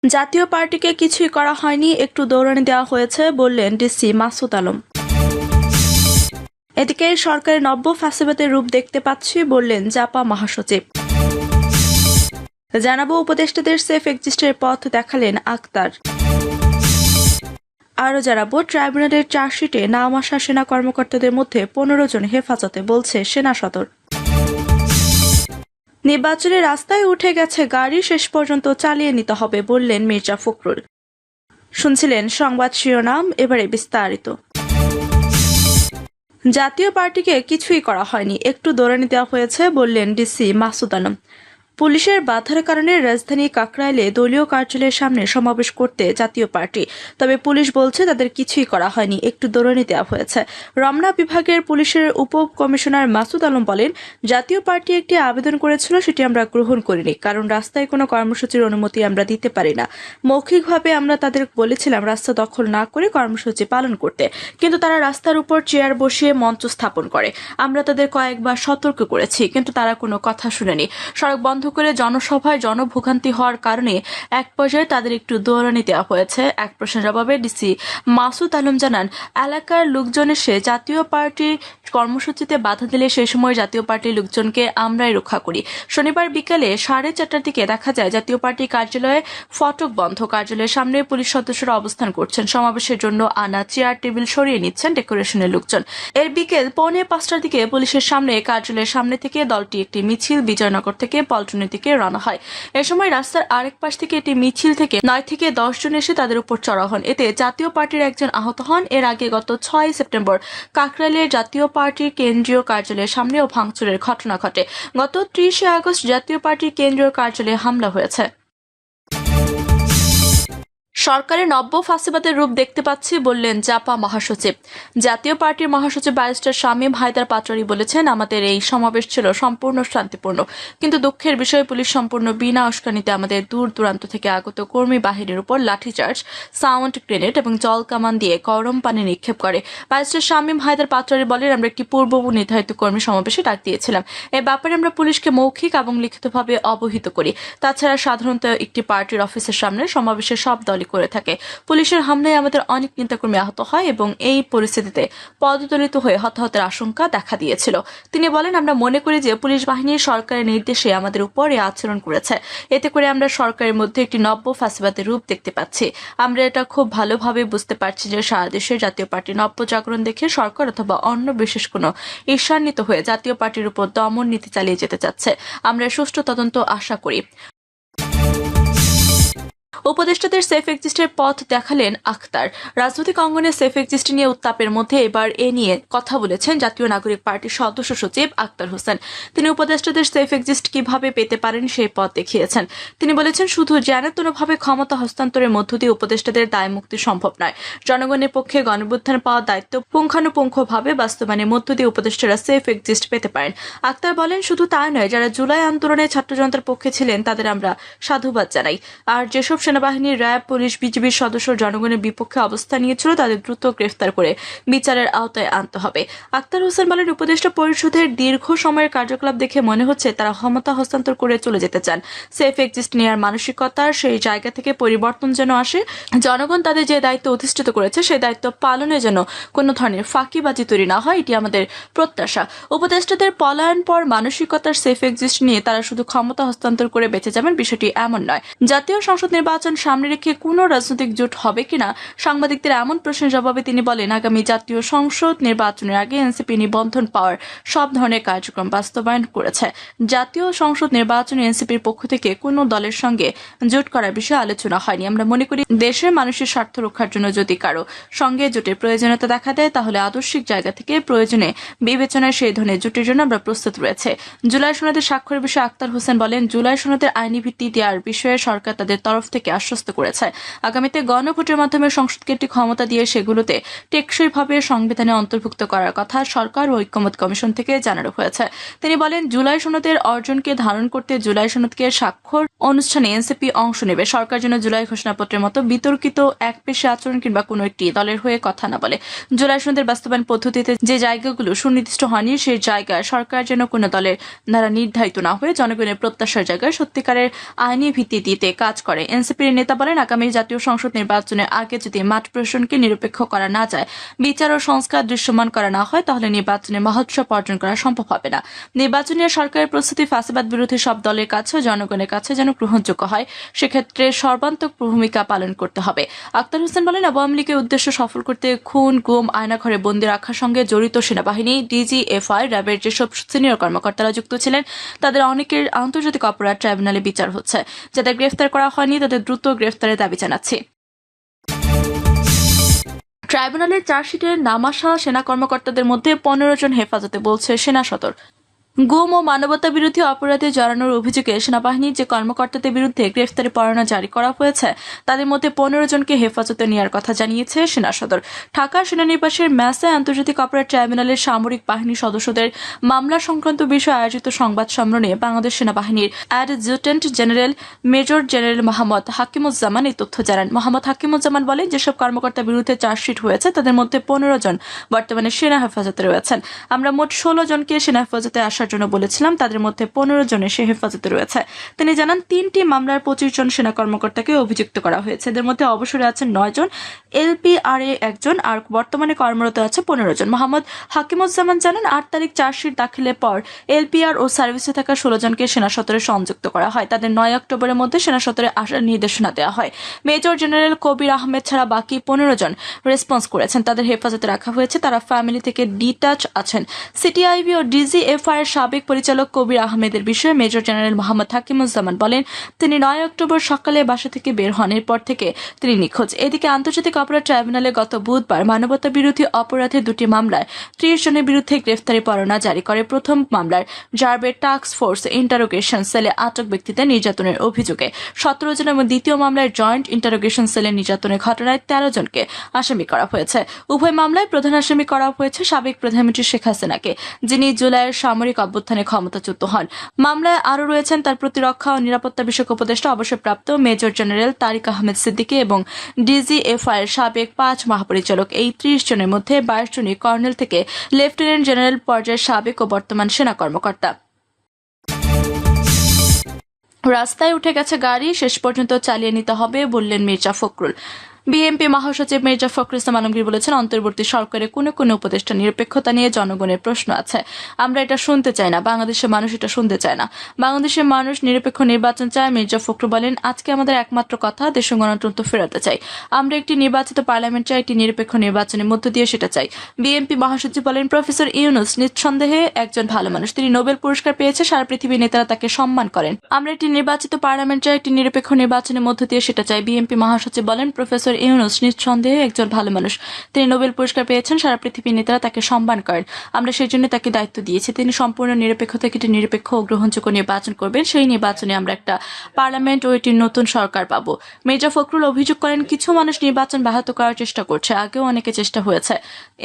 জাতীয় পার্টিকে কিছুই করা হয়নি, একটু দৌড়ানি দেওয়া হয়েছে বললেন ডিসি মাসুদ আলম। এদিকে সরকারের নব্য ফ্যাসিবাদের রূপ দেখতে পাচ্ছি বললেন জাপা মহাসচিব। জানাবো উপদেষ্টাদের সেফ এক্সিস্টের পথ দেখালেন আক্তার। আরও জানাবো ট্রাইব্যুনালের চার্জশিটে নাম আসা সেনা কর্মকর্তাদের মধ্যে 15 জন হেফাজতে, বলছে সেনা সদর। নির্বাচনে রাস্তায় উঠে গেছে গাড়ি, শেষ পর্যন্ত চালিয়ে নিতে হবে বললেন মির্জা ফখরুল। শুনছিলেন সংবাদ শিরোনাম, এবারে বিস্তারিত। জাতীয় পার্টিকে কিছুই করা হয়নি, একটু দৌড়ানি দেওয়া হয়েছে বললেন ডিসি মাসুদ আলম। পুলিশের বাধার কারণে রাজধানী কাকরাইলে দলীয় কার্যালয়ের সামনে সমাবেশ করতে জাতীয় পার্টি, তবে পুলিশ বলছে তাদের কিছুই করা হয়নি, একটু দৌড়ানি দেওয়া হয়েছে। রমনা বিভাগের পুলিশের উপ কমিশনার মাসুদ আলম বলেন, জাতীয় পার্টি একটি আবেদন করেছিল, সেটি আমরা গ্রহণ করিনি, কারণ রাস্তায় কোনো কর্মসূচির অনুমতি আমরা দিতে পারি না। মৌখিকভাবে আমরা তাদের বলেছিলাম রাস্তা দখল না করে কর্মসূচি পালন করতে, কিন্তু তারা রাস্তার উপর চেয়ার বসিয়ে মঞ্চ স্থাপন করে। আমরা তাদের কয়েকবার সতর্ক করেছি, কিন্তু তারা কোনো কথা শুনেনি। সড়ক বন্ধ করে জনসভায় জনভোগান্তি হওয়ার কারণে এক পর্যায়ে তাদের একটু দৌড়ানি দেওয়া হয়েছে। এক প্রশ্নের জবাবে ডিসি মাসুদ আলম জানান, এলাকার লোকজন এসে জাতীয় পার্টির কর্মসূচিতে বাধা দিলে সেই সময় জাতীয় পার্টির লোকজনকে আমরাই রক্ষা করি। শনিবার বিকালে 4:30টার দিকে দেখা যায় জাতীয় পার্টি কার্যালয়ে ফটক বন্ধ, কার্যালয়ের সামনে পুলিশ সদস্যরা অবস্থান করছেন, সমাবেশের জন্য আনা চেয়ার টেবিল সরিয়ে নিচ্ছেন ডেকোরেশনের লোকজন। এর বিকেল 4:45টার দিকে পুলিশের সামনে কার্যালয়ের সামনে থেকে দলটি একটি মিছিল বিজয়নগর থেকে পল্টনের দিকে রওনা হয়। এ সময় রাস্তার আরেক পাশ থেকে একটি মিছিল থেকে 9 থেকে 10 জন এসে তাদের উপর চড়া হন, এতে জাতীয় পার্টির একজন আহত হন। এর আগে গত 6 সেপ্টেম্বর কাকরাইলের জাতীয় পার্টির কেন্দ্রীয় কার্যালয়ের সামনেও ভাঙচুরের ঘটনা ঘটে। গত 30 আগস্ট জাতীয় পার্টির কেন্দ্রীয় কার্যালয়ে হামলা হয়েছে। সরকারের নব্য ফ্যাসিবাদের রূপ দেখতে পাচ্ছি বললেন জাপা মহাসচিব। জাতীয় পার্টির মহাসচিব ব্যারিস্টার শামীম হায়দার পাটোয়ারি বলেছেন, আমাদের এই সমাবেশ ছিল সম্পূর্ণ শান্তিপূর্ণ, কিন্তু দুঃখের বিষয় পুলিশ সম্পূর্ণ বিনা উস্কানিতে আমাদের দূর দূরান্ত থেকে আগত কর্মী বাহিনীর উপর লাঠিচার্জ, সাউন্ড গ্রেনেড এবং জল কামান দিয়ে গরম পানি নিক্ষেপ করে। ব্যারিস্টার শামীম হায়দার পাটোয়ারি বলেন, আমরা একটি পূর্ব নির্ধারিত কর্মী সমাবেশে ডাক দিয়েছিলাম। এ ব্যাপারে আমরা পুলিশকে মৌখিক এবং লিখিতভাবে অবহিত করি। তাছাড়া সাধারণত একটি পার্টির অফিসের সামনে সমাবেশের সব দলই করে থাকে। পুলিশের হামলায় আমাদের অনেক নেতাকর্মী আহত হয় এবং এই পরিস্থিতিতে পদদলিত হয়ে হতাহতের আশঙ্কা দেখা দিয়েছিল। তিনি বলেন, আমরা মনে করি যে পুলিশ বাহিনী সরকারের নির্দেশে আমাদের উপর এই আচরণ করেছে। এতে করে আমরা সরকারের মধ্যে একটি নব্য ফ্যাসিবাদের রূপ দেখতে পাচ্ছি। আমরা এটা খুব ভালোভাবে বুঝতে পারছি যে সারা দেশে জাতীয় পার্টির নব্য জাগরণ দেখে সরকার অথবা অন্য বিশেষ কোনো ঈর্ষান্বিত হয়ে জাতীয় পার্টির উপর দমন নীতি চালিয়ে যেতে চাচ্ছে। আমরা সুষ্ঠু তদন্ত আশা করি। উপদেষ্টাদের সেফ এক্সিস্টের পথ দেখালেন আক্তার। রাজনৈতিক অঙ্গনে সেফ এক্সিস্ট নিয়ে উত্তাপের মধ্যে এবার এ নিয়ে কথা বলেছেন জাতীয় নাগরিক পার্টির সদস্য সচিব আক্তার হোসেন। তিনি উপদেষ্টাদের সেফ এক্সিস্ট কিভাবে পেতে পারেন সেই পথ দেখিয়েছেন। তিনি বলেছেন, শুধু জ্ঞানাতনভাবে ক্ষমতা হস্তান্তরের মধ্য দিয়ে উপদেষ্টাদের দায় মুক্তি সম্ভব নয়। জনগণের পক্ষে গণঅভ্যুত্থান পাওয়া দায়িত্ব পুঙ্খানুপুঙ্খভাবে বাস্তবায়নের মধ্য দিয়ে উপদেষ্টারা সেফ এক্সিস্ট পেতে পারেন। আক্তার বলেন, শুধু তাই নয়, যারা জুলাই আন্দোলনে ছাত্র জনতার পক্ষে ছিলেন তাদের আমরা সাধুবাদ জানাই। আর যেসব সেনাবাহিনীর, র্যাব, পুলিশ, বিজিবির সদস্য জনগণের বিপক্ষে অবস্থান নিয়েছিল তাদের দ্রুত গ্রেফতার করে বিচারের আওতায় আনতে হবে। আক্তার হোসেন বলেন, উপদেষ্টা পরিষদের দীর্ঘ সময়ের কার্যকলাপ দেখে মনে হচ্ছে তারা ক্ষমতা হস্তান্তর করে চলে যেতে চান। সেফ এক্সিস্ট নেওয়ার মানসিকতার সেই জায়গা থেকে পরিবর্তন যেন আসে। জনগণ তাদের যে দায়িত্ব অধিষ্ঠিত করেছে সেই দায়িত্ব পালনে যেন কোনো ধরনের ফাঁকিবাজি তৈরি না হয়, এটি আমাদের প্রত্যাশা। উপদেষ্টাদের পলায়ন পর মানসিকতার সেফ এক্সিস্ট নিয়ে তারা শুধু ক্ষমতা হস্তান্তর করে বেঁচে যাবেন, বিষয়টি এমন নয়। জাতীয় সংসদ নির্বাচন সামনে রেখে কোনো রাজনৈতিক জোট হবে কিনা সাংবাদিকদের এমন প্রশ্নের জবাবে তিনি বলেন, আগামী জাতীয় সংসদ নির্বাচনের আগে এনসিপি নিবন্ধন পাওয়ার সব ধরনের কার্যক্রম বাস্তবায়ন করেছে। জাতীয় সংসদ নির্বাচনে এনসিপির পক্ষ থেকে কোনো দলের সঙ্গে জোট করার বিষয়ে আলোচনা হয়নি। আমরা মনে করি দেশের মানুষের স্বার্থ রক্ষার জন্য যদি কারো সঙ্গে জোটের প্রয়োজনীয়তা দেখা দেয় তাহলে আদর্শিক জায়গা থেকে প্রয়োজনে বিবেচনায় সেই ধরনের জোটের জন্য আমরা প্রস্তুত রয়েছে। জুলাই সনদের স্বাক্ষরের বিষয়ে আক্তার হোসেন বলেন, জুলাই সনদের আইনি ভিত্তি দেওয়ার বিষয়ে সরকার তাদের তরফ থেকে আশ্বস্ত করেছে। আগামীতে গণভোটের মাধ্যমে সংসদকে একটি ক্ষমতা দিয়ে সেগুলোতে টেকসইভাবে সংবিধানে অন্তর্ভুক্ত করার কথা সরকার ও ঐক্যমত কমিশন থেকে জানানো হয়েছে। তিনি বলেন, জুলাই সনদের অর্জনকে ধারণ করতে জুলাই সনদকে স্বাক্ষর ও অনুষ্ঠানে এনসিপি অংশ নেবে। সরকার যেন জুলাই ঘোষণাপত্রের মতো বিতর্কিত একপেশে আচরণ কিংবা কোনো একটি দলের হয়ে কথা না বলে। জুলাই সন্ধ্যের বাস্তবায়ন পদ্ধতিতে যে জায়গাগুলো সুনির্দিষ্ট হয়নি সেই জায়গায় সরকার যেন কোনো দলের দ্বারা নির্ধারিত না হয়ে জনগণের প্রত্যাশার জায়গায় সত্যিকারের আইনি ভিত্তি দিতে কাজ করে। এনসিপির নেতা বলেন, আগামী জাতীয় সংসদ নির্বাচনের আগে যদি মাঠ প্রশাসনকে নিরপেক্ষ করা না যায়, বিচার ও সংস্কার দৃশ্যমান করা না হয়, তাহলে নির্বাচনে মহোৎসব অর্জন করা সম্ভব হবে না। নির্বাচনী সরকারের প্রস্তুতি ফ্যাসিবাদ বিরোধী সব দলের কাছে জনগণের কাছে যেন গ্রহণযোগ্য হয়, সেক্ষেত্রে সর্বান্তক ভূমিকা পালন করতে হবে। আক্তার হোসেন বলেন, আওয়ামী লীগের উদ্দেশ্য সফল করতে খুন, গুম, আয়নাঘরে বন্দী রাখার সঙ্গে জড়িত সেনাবাহিনী, ডিজিএফআই, র্যাবের যেসব সিনিয়র কর্মকর্তারা যুক্ত ছিলেন তাদের অনেকের আন্তর্জাতিক অপরাধ ট্রাইব্যুনালে বিচার হচ্ছে। যাদের গ্রেফতার করা হয়নি তাদের দ্রুত গ্রেফতারের দাবি জানাচ্ছি। ট্রাইব্যুনালের চার্জশিটের নাম আসা সেনা কর্মকর্তাদের মধ্যে 15 জন হেফাজতে, বলছে সেনা সদর। গুম ও মানবতা বিরোধী অপরাধে জড়ানোর অভিযোগে সেনাবাহিনীর যে কর্মকর্তাদের বিরুদ্ধে গ্রেফতারি পরোয়ানা জারি করা হয়েছে তাদের মধ্যে 15 জনকে হেফাজতে নেওয়ার কথা জানিয়েছে সেনা সদর। ঢাকা সেনানিবাসের ম্যাসে আন্তর্জাতিক অপরাধ ট্রাইব্যুনালের সামরিক বাহিনী সদস্যদের মামলা সংক্রান্ত বিষয়ে আয়োজিত সংবাদ সম্মেলনে বাংলাদেশ সেনাবাহিনীর adjutant general major general Mohammad Hakimuzzaman এই তথ্য জানান। মোহাম্মদ হাকিমুজ্জামান বলেন, যেসব কর্মকর্তার বিরুদ্ধে চার্জশিট হয়েছে তাদের মধ্যে 15 জন বর্তমানে সেনা হেফাজতে রয়েছেন। আমরা মোট 16 জনকে সেনা হেফাজতে জন্য বলেছিলাম, তাদের মধ্যে 15 জন সে হেফাজতে রয়েছে। তিনি জানান, 3টি মামলার 25 জন সেনা কর্মকর্তাকে অভিযুক্ত করা হয়েছে। এদের মধ্যে অবসরে আছেন 9 জন, এলপিআরএ 1 জন, আর বর্তমানে কর্মরত আছে 15 জন। মোহাম্মদ হাকিমুজ্জামান জানান, 8 তারিখ চার্জশিট দাখিলের পর এলপিআর ও সার্ভিসে থাকা 16 জনকে সেনা সদরে সংযুক্ত করা হয়। তাদের 9 অক্টোবরের মধ্যে সেনা সদরে আসার নির্দেশনা দেওয়া হয়। মেজর জেনারেল কবির আহমেদ ছাড়া বাকি 15 জন রেসপন্স করেছেন, তাদের হেফাজতে রাখা হয়েছে। তারা ফ্যামিলি থেকে ডিটাচ আছেন। সিটিআইবি ও ডিজিএফআই এর সাবেক পরিচালক কবির আহমেদের বিষয়ে মেজর জেনারেল মোহাম্মদ হাকিমুজ্জামান বলেন, তিনি 9 অক্টোবর সকালে বাসা থেকে বের হন, এরপর থেকে তিনি নিখোঁজ। এদিকে আন্তর্জাতিক অপরাধ ট্রাইব্যুনালে গত বুধবার মানবতা বিরোধী অপরাধে 2টি মামলায় 30 জনের বিরুদ্ধে গ্রেফতারি পরোয়ানা জারি করে। প্রথম মামলার র্যাবের টাস্ক ফোর্স ইন্টারোগেশন সেলে আটক ব্যক্তিদের নির্যাতনের অভিযোগে 17 জন এবং দ্বিতীয় মামলায় জয়েন্ট ইন্টারোগেশন সেলে নির্যাতনের ঘটনায় 13 জনকে আসামি করা হয়েছে। উভয় মামলায় প্রধান আসামি করা হয়েছে সাবেক প্রধানমন্ত্রী শেখ হাসিনাকে, যিনি জুলাইয়ের সামরিক অভ্যুত্থানে ক্ষমতাচ্যুত হন। মামলায় আরও রয়েছেন তার প্রতিরক্ষা ও নিরাপত্তা বিষয়ক উপদেষ্টা অবসরপ্রাপ্ত মেজর জেনারেল তারিক আহমেদ সিদ্দিকী এবং ডিজিএফআই এর সাবেক 5 মহাপরিচালক। এই 30 জনের মধ্যে 22 জনই কর্নেল থেকে লেফটেন্যান্ট জেনারেল পর্যায়ের সাবেক ও বর্তমান সেনা কর্মকর্তা। রাস্তায় উঠে গেছে গাড়ি, শেষ পর্যন্ত চালিয়ে নিতে হবে, বললেন মির্জা ফখরুল। বিএনপি মহাসচিব মির্জা ফখরুল ইসলাম আলমগীর বলেছেন, অন্তর্বর্তী সরকারের কোনো উপদেষ্টা নিরপেক্ষতা নিয়ে জনগণের প্রশ্ন আছে। আমরা এটা শুনতে চাই না, বাংলাদেশের মানুষ এটা শুনতে চায় না। বাংলাদেশের মানুষ নিরপেক্ষ নির্বাচন চায়। মির্জা ফখরুল বলেন, আজকে আমাদের একমাত্র কথা, দেশের গণতন্ত্র ফেরাতে চাই। আমরা একটি নির্বাচিত পার্লামেন্ট চাই, একটি নিরপেক্ষ নির্বাচনের মধ্য দিয়ে সেটা চাই। বিএনপি মহাসচিব বলেন, প্রফেসর ইউনূস নিঃসন্দেহে একজন ভালো মানুষ, তিনি নোবেল পুরস্কার পেয়েছে, সারা পৃথিবীর নেতারা তাকে সম্মান করেন। আমরা একটি নির্বাচিত পার্লামেন্ট চাই, একটি নিরপেক্ষ নির্বাচনের মধ্য দিয়ে সেটা চাই। বিএনপি মহাসচিব বলেন, প্রফেসর ইউনূস নিঃসন্দেহে একজন ভালো মানুষ, তিনি নোবেল পুরস্কার পেয়েছেন, সারা পৃথিবীর নেতারা তাকে সম্মান করেন। আমরা সেই জন্য তাকে দায়িত্ব দিয়েছি, তিনি সম্পূর্ণ নিরপেক্ষ থেকে একটি নিরপেক্ষ ও গ্রহণযোগ্য নির্বাচন করবেন। সেই নির্বাচনে আমরা একটা পার্লামেন্ট ও একটি নতুন সরকার পাবো। মির্জা ফখরুল অভিযোগ করেন, কিছু মানুষ নির্বাচন ব্যাহত করার চেষ্টা করছে, আগেও অনেকে চেষ্টা হয়েছে।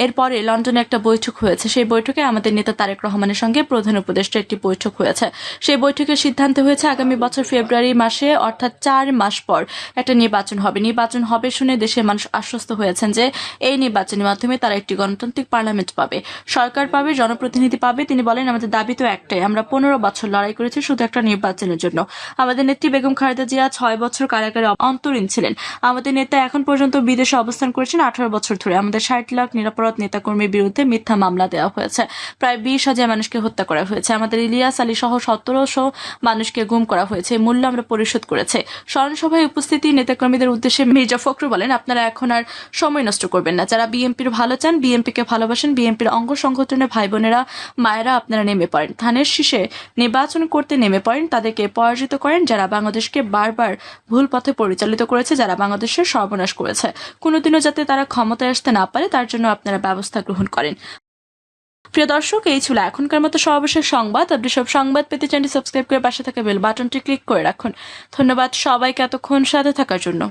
এরপরে লন্ডনে একটা বৈঠক হয়েছে, সেই বৈঠকে আমাদের নেতা তারেক রহমানের সঙ্গে প্রধান উপদেষ্টা একটি বৈঠক হয়েছে। সেই বৈঠকের সিদ্ধান্ত হয়েছে আগামী বছর ফেব্রুয়ারি মাসে, অর্থাৎ 4 মাস পর একটা নির্বাচন হবে। নির্বাচন হবে শুনে দেশের মানুষ আশ্বস্ত হয়েছেন যে এই নির্বাচনের মাধ্যমে তারা একটি গণতান্ত্রিক পার্লামেন্ট পাবে, সরকার পাবে, জনপ্রতিনিধি পাবে। তিনি বলেন, আমাদের দাবি তো একটাই, আমরা 15 বছর লড়াই করেছি শুধু একটা নির্বাচনের জন্য। আমাদের নেত্রী বেগম খালেদা জিয়া 6 বছর কারাগারে অন্তরীণ ছিলেন। আমাদের নেতা এখন পর্যন্ত বিদেশে অবস্থান করেছেন 18 বছর ধরে। আমাদের 60 লাখ নিরাপরাধ নেতাকর্মীর বিরুদ্ধে মিথ্যা মামলা দেওয়া হয়েছে, প্রায় 20,000 মানুষকে হত্যা করা হয়েছে। আমাদের ইলিয়াস আলী সহ 1700 মানুষকে গুম করা হয়েছে, মূল্য আমরা পরিশোধ করেছে। স্মরণসভায় উপস্থিতি নেতাকর্মীদের উদ্দেশ্যে মির্জা ফখরুল বলেন, আপনারা এখন আর সময় নষ্ট করবেন না। যারা বিএনপির ভালো চান, বিএনপিকে ভালোবাসেন, বিএনপির অঙ্গ সংগঠনের ভাই বোনেরা, মায়েরা, আপনারা নেমে পড়েন, ধানের শীষে নির্বাচন করতে নেমে পড়েন, তাদেরকে পরাজিত করেন যারা বাংলাদেশকে বারবার ভুল পথে পরিচালিত করেছে, যারা বাংলাদেশের সর্বনাশ করেছে। কোনোদিনও যাতে তারা ক্ষমতায় আসতে না পারে তার জন্য আপনারা ব্যবস্থা গ্রহণ করেন। প্রিয় দর্শক, এই ছিল এখনকার মতো সর্বশেষ সংবাদ। আপনি সব সংবাদ পেতে চ্যানেলটি সাবস্ক্রাইব করে পাশে থাকা বেল বাটনটি ক্লিক করে রাখুন। ধন্যবাদ সবাইকে এতক্ষণ সাথে থাকার জন্য।